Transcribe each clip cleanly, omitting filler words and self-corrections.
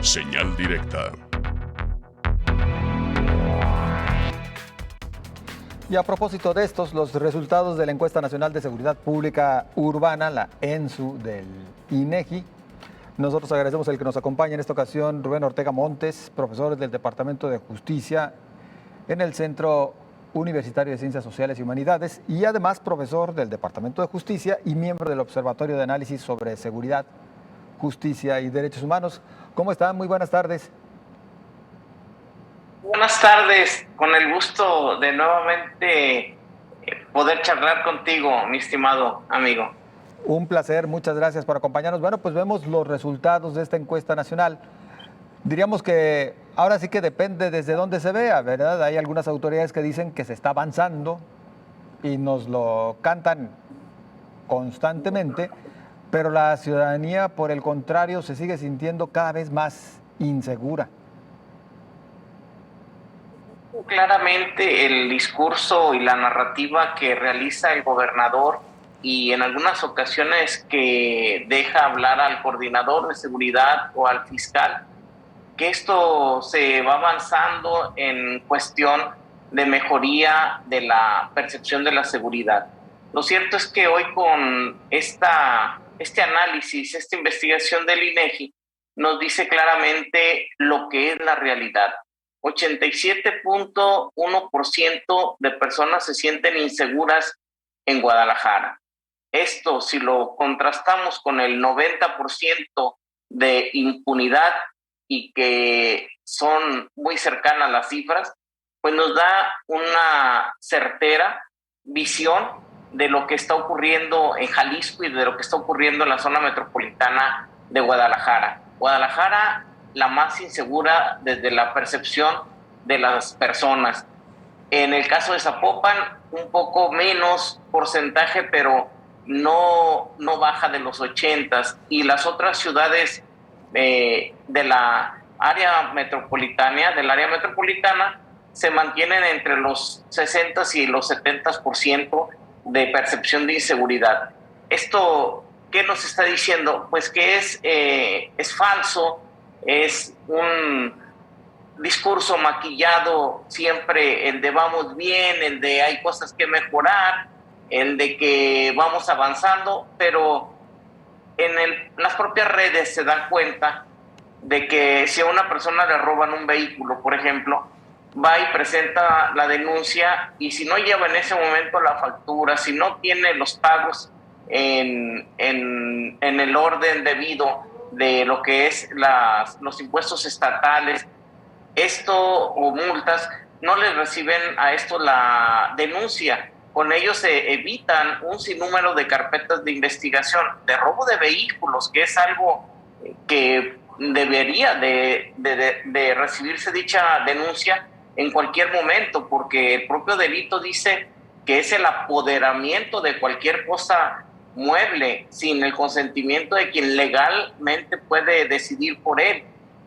Señal directa. Y a propósito de estos, los resultados de la Encuesta Nacional de Seguridad Pública Urbana, la ENSU del INEGI. Nosotros agradecemos el que nos acompañe en esta ocasión Rubén Ortega Montes, profesor del Departamento de Justicia en el Centro Universitario de Ciencias Sociales y Humanidades y además profesor del Departamento de Justicia y miembro del Observatorio de Análisis sobre Seguridad, Justicia y Derechos Humanos. ¿Cómo están? Muy buenas tardes. Buenas tardes, con el gusto de nuevamente poder charlar contigo, mi estimado amigo. Un placer, muchas gracias por acompañarnos. Bueno, pues vemos los resultados de esta encuesta nacional. Diríamos que ahora sí que depende desde dónde se vea, ¿verdad? Hay algunas autoridades que dicen que se está avanzando y nos lo cantan constantemente, pero la ciudadanía, por el contrario, se sigue sintiendo cada vez más insegura. Claramente el discurso y la narrativa que realiza el gobernador y en algunas ocasiones que deja hablar al coordinador de seguridad o al fiscal, que esto se va avanzando en cuestión de mejoría de la percepción de la seguridad. Lo cierto es que hoy con este análisis, esta investigación del INEGI, nos dice claramente lo que es la realidad. 87.1% de personas se sienten inseguras en Guadalajara. Esto, si lo contrastamos con el 90% de impunidad y que son muy cercanas las cifras, pues nos da una certera visión de lo que está ocurriendo en Jalisco y de lo que está ocurriendo en la zona metropolitana de Guadalajara. Guadalajara, la más insegura desde la percepción de las personas. En el caso de Zapopan, un poco menos porcentaje, pero no baja de los 80s. Y las otras ciudades de la área metropolitana, se mantienen entre los 60s y los 70% de percepción de inseguridad. ¿Esto qué nos está diciendo? Pues que es falso, es un discurso maquillado siempre, el de vamos bien, el de hay cosas que mejorar, el de que vamos avanzando, pero las propias redes se dan cuenta de que si a una persona le roban un vehículo, por ejemplo, va y presenta la denuncia y si no lleva en ese momento la factura, si no tiene los pagos en el orden debido de lo que es los impuestos estatales, esto o multas, no les reciben a esto la denuncia. Con ello se evitan un sinnúmero de carpetas de investigación de robo de vehículos, que es algo que debería de recibirse dicha denuncia en cualquier momento, porque el propio delito dice que es el apoderamiento de cualquier cosa mueble sin el consentimiento de quien legalmente puede decidir por él.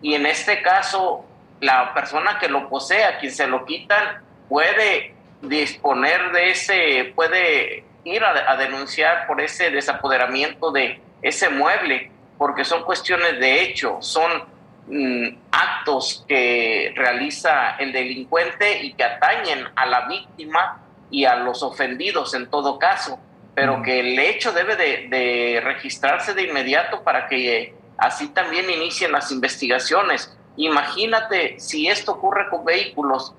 Y en este caso, la persona que lo posee, a quien se lo quitan, puede disponer de puede ir a denunciar por ese desapoderamiento de ese mueble, porque son cuestiones de hecho, son actos que realiza el delincuente y que atañen a la víctima y a los ofendidos en todo caso, pero que el hecho debe de registrarse de inmediato para que así también inicien las investigaciones. Imagínate si esto ocurre con vehículos,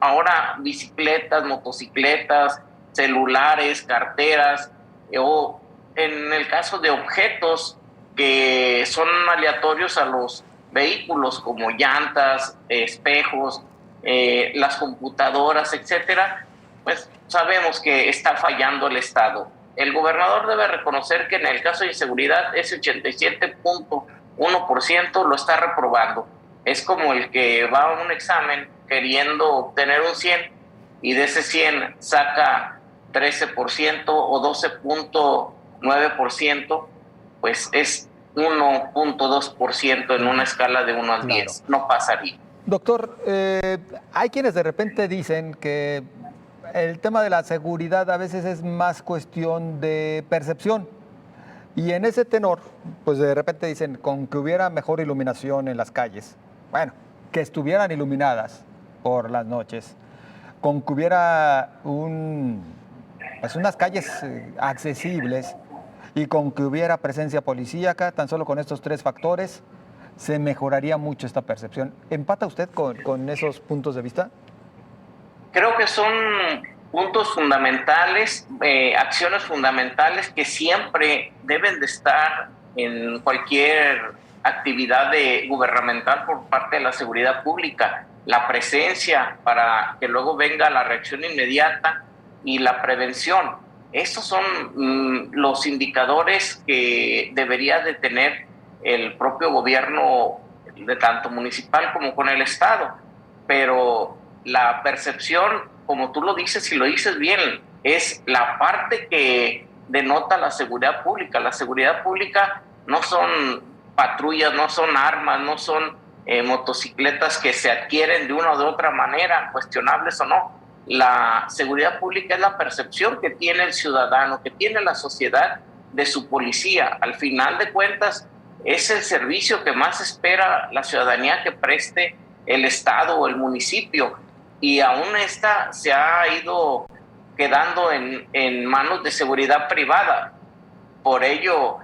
ahora bicicletas, motocicletas, celulares, carteras, o en el caso de objetos que son aleatorios a los vehículos como llantas, espejos, las computadoras, etcétera, pues sabemos que está fallando el Estado. El gobernador debe reconocer que en el caso de inseguridad ese 87.1% lo está reprobando. Es como el que va a un examen queriendo obtener un 100 y de ese 100 saca 13% o 12.9%, pues es 1.2% en una escala de 1 al 10. No pasaría. Doctor, hay quienes de repente dicen que el tema de la seguridad a veces es más cuestión de percepción. Y en ese tenor, pues de repente dicen, con que hubiera mejor iluminación en las calles, bueno, que estuvieran iluminadas por las noches, con que hubiera pues unas calles accesibles y con que hubiera presencia policíaca, tan solo con estos tres factores, se mejoraría mucho esta percepción. ¿Empata usted con esos puntos de vista? Creo que son puntos fundamentales, acciones fundamentales que siempre deben de estar en cualquier actividad gubernamental por parte de la seguridad pública. La presencia para que luego venga la reacción inmediata y la prevención. Estos son los indicadores que debería de tener el propio gobierno, de tanto municipal como con el Estado. Pero la percepción, como tú lo dices y lo dices bien, es la parte que denota la seguridad pública. La seguridad pública no son patrullas, no son armas, no son motocicletas que se adquieren de una o de otra manera, cuestionables o no. La seguridad pública es la percepción que tiene el ciudadano, que tiene la sociedad de su policía. Al final de cuentas, es el servicio que más espera la ciudadanía que preste el Estado o el municipio, y aún esta se ha ido quedando en manos de seguridad privada. Por ello,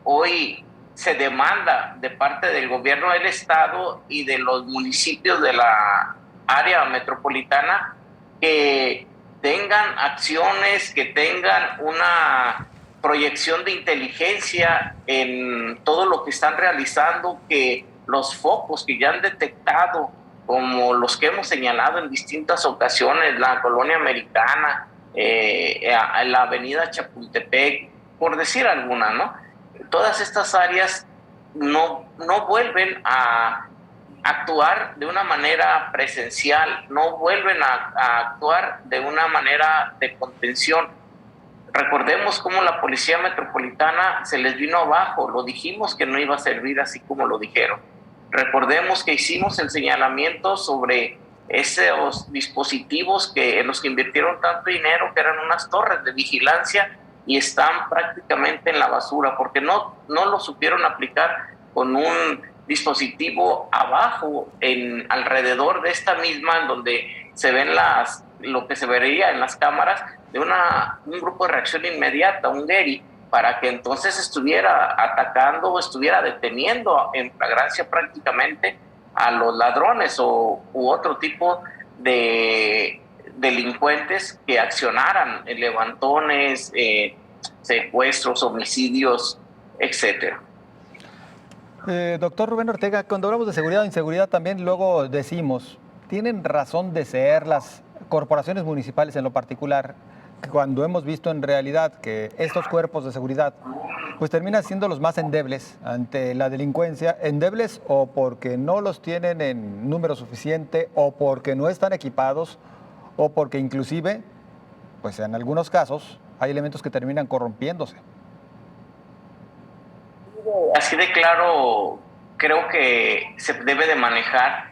hoy se demanda de parte del gobierno del Estado y de los municipios de la área metropolitana que tengan acciones, que tengan una proyección de inteligencia en todo lo que están realizando, que los focos que ya han detectado, como los que hemos señalado en distintas ocasiones, la colonia americana, la avenida Chapultepec, por decir alguna, ¿no? Todas estas áreas no vuelven a actuar de una manera presencial, no vuelven a actuar de una manera de contención. Recordemos cómo la Policía Metropolitana se les vino abajo, lo dijimos que no iba a servir así como lo dijeron. Recordemos que hicimos el señalamiento sobre esos dispositivos en los que invirtieron tanto dinero, que eran unas torres de vigilancia, y están prácticamente en la basura porque no lo supieron aplicar con un dispositivo abajo, alrededor de esta misma, en donde se ven lo que se vería en las cámaras de un grupo de reacción inmediata, un GERI, para que entonces estuviera atacando o estuviera deteniendo en flagrancia prácticamente a los ladrones u otro tipo de delincuentes que accionaran en levantones, secuestros, homicidios, etcétera. Doctor Rubén Ortega, cuando hablamos de seguridad o inseguridad también luego decimos, ¿tienen razón de ser las corporaciones municipales en lo particular, cuando hemos visto en realidad que estos cuerpos de seguridad pues terminan siendo los más endebles ante la delincuencia, endebles o porque no los tienen en número suficiente o porque no están equipados o porque inclusive, pues en algunos casos, hay elementos que terminan corrompiéndose? Así de claro, creo que se debe de manejar.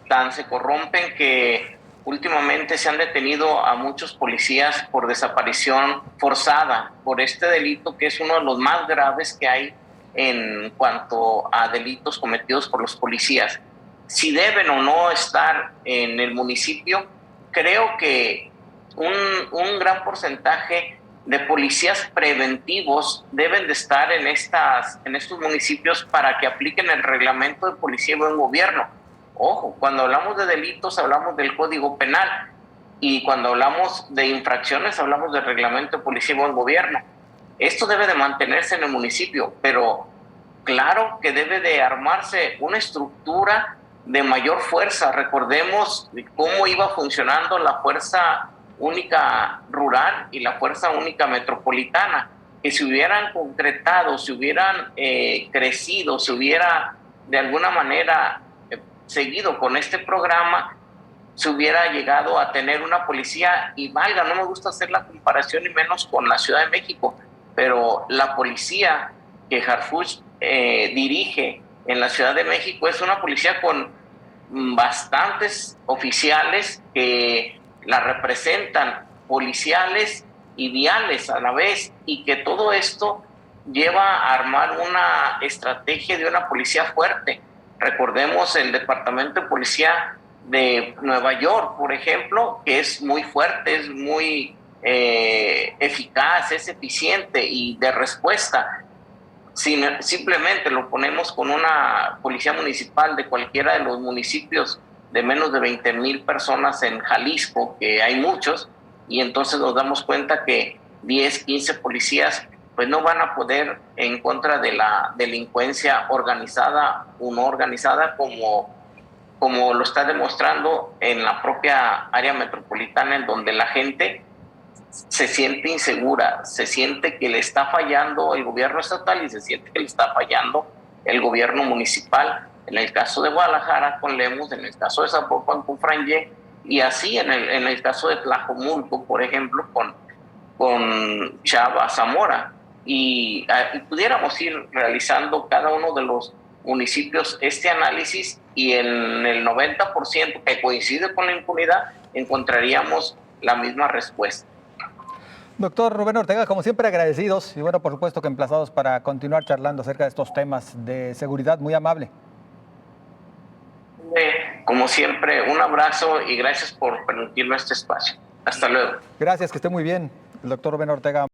Tan se corrompen que últimamente se han detenido a muchos policías por desaparición forzada, por este delito que es uno de los más graves que hay en cuanto a delitos cometidos por los policías. Si deben o no estar en el municipio, creo que un gran porcentaje de policías preventivos deben de estar en estos municipios para que apliquen el reglamento de policía y buen gobierno. Ojo, cuando hablamos de delitos hablamos del Código Penal, y cuando hablamos de infracciones hablamos del reglamento de policía y buen gobierno. Esto debe de mantenerse en el municipio, pero claro que debe de armarse una estructura de mayor fuerza. Recordemos cómo iba funcionando la Fuerza Única Rural y la Fuerza Única Metropolitana, que se hubieran concretado, se hubieran crecido, se hubiera de alguna manera seguido con este programa, se hubiera llegado a tener una policía, y valga, no me gusta hacer la comparación y menos con la Ciudad de México, pero la policía que Harfuch dirige en la Ciudad de México es una policía con bastantes oficiales que la representan, policiales y viales a la vez, y que todo esto lleva a armar una estrategia de una policía fuerte. Recordemos el Departamento de Policía de Nueva York, por ejemplo, que es muy fuerte, es muy eficaz, es eficiente y de respuesta. Si simplemente lo ponemos con una policía municipal de cualquiera de los municipios de menos de 20,000 personas en Jalisco, que hay muchos, y entonces nos damos cuenta que 10, 15 policías pues no van a poder en contra de la delincuencia organizada o no organizada como lo está demostrando en la propia área metropolitana, en donde la gente se siente insegura, se siente que le está fallando el gobierno estatal y se siente que le está fallando el gobierno municipal. En el caso de Guadalajara con Lemus, en el caso de Zapopan con Franje, y así en el caso de Tlajomulco, por ejemplo, con Chava Zamora. Y pudiéramos ir realizando cada uno de los municipios este análisis y en el 90% que coincide con la impunidad encontraríamos la misma respuesta. Doctor Rubén Ortega, como siempre agradecidos y bueno, por supuesto que emplazados para continuar charlando acerca de estos temas de seguridad. Muy amable. Como siempre, un abrazo y gracias por permitirme este espacio. Hasta luego. Gracias, que esté muy bien. El doctor Rubén Ortega.